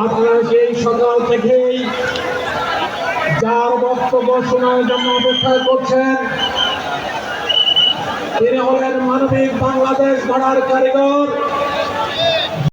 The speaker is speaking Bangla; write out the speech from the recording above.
আপনারা সেই সকাল থেকেই যার বক্তব্য শোনার জন্য অপেক্ষা করছেন তিনি হলেন মানবিক বাংলাদেশ গড়ার কারিগর